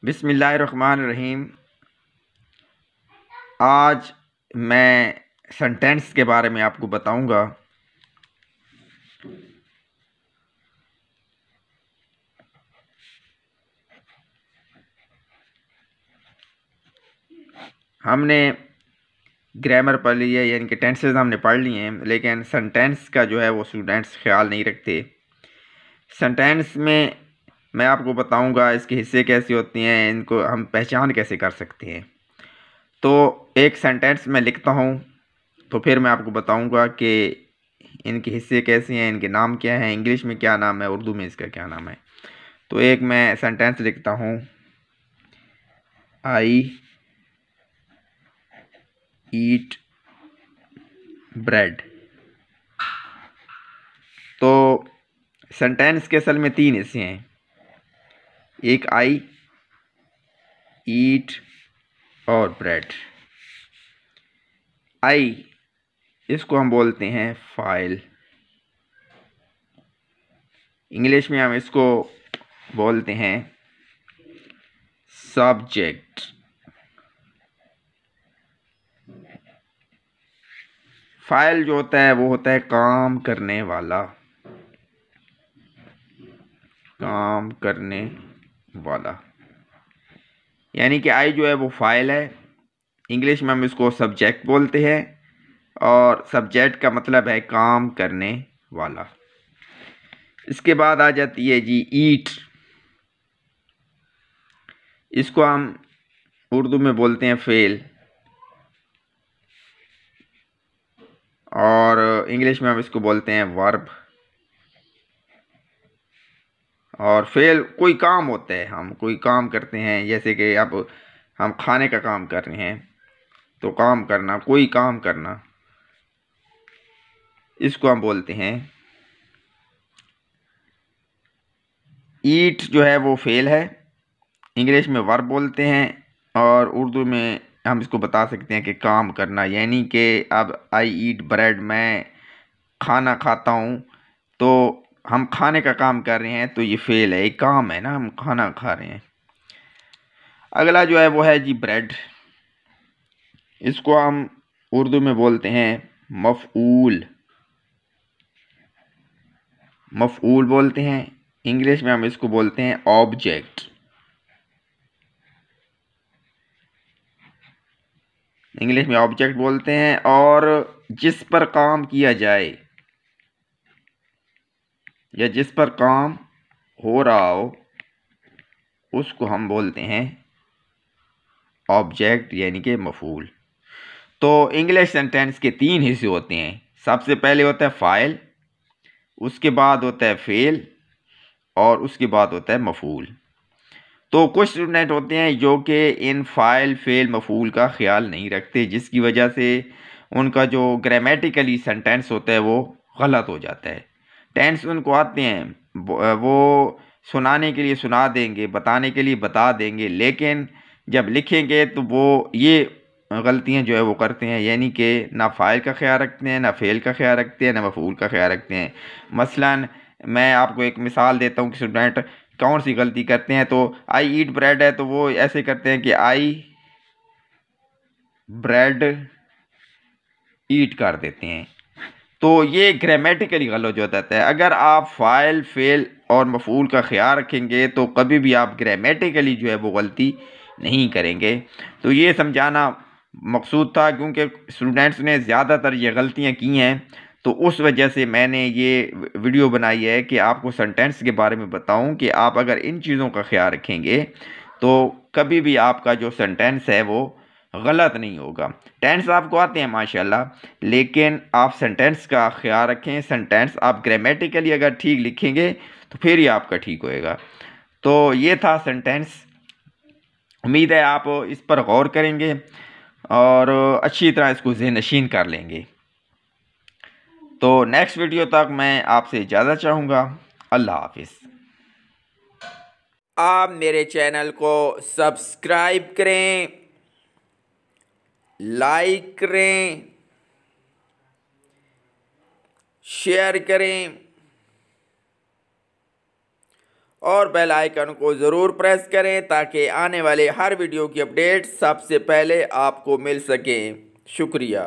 बिस्मिल्लाहिर्रहमानिर्रहीम। आज मैं सेंटेंस के बारे में आपको बताऊंगा। हमने ग्रामर पढ़ ली है, यानी कि टेंसेस हमने पढ़ लिए हैं, लेकिन सेंटेंस का जो है वो स्टूडेंट्स ख्याल नहीं रखते। सेंटेंस में मैं आपको बताऊंगा इसके हिस्से कैसे होते हैं, इनको हम पहचान कैसे कर सकते हैं। तो एक सेंटेंस मैं लिखता हूँ, तो फिर मैं आपको बताऊंगा कि इनके हिस्से कैसे हैं, इनके नाम क्या हैं, इंग्लिश में क्या नाम है, उर्दू में इसका क्या नाम है। तो एक मैं सेंटेंस लिखता हूँ, आई ईट ब्रेड। तो सेंटेंस के असल में तीन हिस्से हैं, एक आई, ईट और ब्रेड। आई, इसको हम बोलते हैं फाइल। इंग्लिश में हम इसको बोलते हैं सब्जेक्ट। फाइल जो होता है वो होता है काम करने वाला, काम करने वाला। यानी कि आई जो है वो फाइल है। इंग्लिश में हम इसको सब्जेक्ट बोलते हैं, और सब्जेक्ट का मतलब है काम करने वाला। इसके बाद आ जाती है जी ईट। इसको हम उर्दू में बोलते हैं फेल, और इंग्लिश में हम इसको बोलते हैं वर्ब। और फेल कोई काम होता है, हम कोई काम करते हैं, जैसे कि अब हम खाने का काम कर रहे हैं, तो काम करना, कोई काम करना, इसको हम बोलते हैं। ईट जो है वो फेल है, इंग्लिश में वर्ब बोलते हैं, और उर्दू में हम इसको बता सकते हैं कि काम करना। यानी कि अब आई ईट ब्रेड, मैं खाना खाता हूँ, तो हम खाने का काम कर रहे हैं, तो ये फेल है, एक काम है ना, हम खाना खा रहे हैं। अगला जो है वो है जी ब्रेड। इसको हम उर्दू में बोलते हैं मफ़ऊल, मफ़ऊल बोलते हैं। इंग्लिश में हम इसको बोलते हैं ऑब्जेक्ट। इंग्लिश में ऑब्जेक्ट बोलते हैं, और जिस पर काम किया जाए या जिस पर काम हो रहा हो, उसको हम बोलते हैं ऑब्जेक्ट, यानी कि मफ़ऊल। तो इंग्लिश सेंटेंस के तीन हिस्से होते हैं। सबसे पहले होता है फाइल, उसके बाद होता है फेल, और उसके बाद होता है मफ़ऊल। तो कुछ स्टूडेंट होते हैं जो कि इन फाइल, फेल, मफ़ऊल का ख्याल नहीं रखते, जिसकी वजह से उनका जो ग्रामेटिकली सेंटेंस होता है वो गलत हो जाता है। टेंस उनको आते हैं, वो सुनाने के लिए सुना देंगे, बताने के लिए बता देंगे, लेकिन जब लिखेंगे तो वो ये गलतियां जो है वो करते हैं, यानी कि ना फ़ाइल का ख्याल रखते हैं, ना फ़ेल का ख्याल रखते हैं, ना मफ़ऊल का ख्याल रखते हैं। मसलन मैं आपको एक मिसाल देता हूँ कि स्टूडेंट कौन सी गलती करते हैं। तो आई ईट ब्रेड है, तो वो ऐसे करते हैं कि आई ब्रेड ईट कर देते हैं। तो ये ग्रामेटिकली गलत हो जाता है। अगर आप फ़ाइल, फेल और मफ़ऊल का ख्याल रखेंगे तो कभी भी आप ग्रामेटिकली जो है वो गलती नहीं करेंगे। तो ये समझाना मकसूद था, क्योंकि स्टूडेंट्स ने ज़्यादातर ये गलतियाँ की हैं, तो उस वजह से मैंने ये वीडियो बनाई है कि आपको सेंटेंस के बारे में बताऊं कि आप अगर इन चीज़ों का ख्याल रखेंगे तो कभी भी आपका जो सेंटेंस है वो गलत नहीं होगा। टेंस आपको आते हैं माशाल्लाह, लेकिन आप सेंटेंस का ख्याल रखें। सेंटेंस आप ग्रामेटिकली अगर ठीक लिखेंगे तो फिर ही आपका ठीक होएगा। तो ये था सेंटेंस। उम्मीद है आप इस पर गौर करेंगे और अच्छी तरह इसको ज़हनशीन कर लेंगे। तो नेक्स्ट वीडियो तक मैं आपसे इजाज़त चाहूँगा। अल्लाह हाफिज़। आप मेरे चैनल को सब्सक्राइब करें, लाइक करें, शेयर करें और बेल आइकन को ज़रूर प्रेस करें ताकि आने वाले हर वीडियो की अपडेट सबसे पहले आपको मिल सकें। शुक्रिया।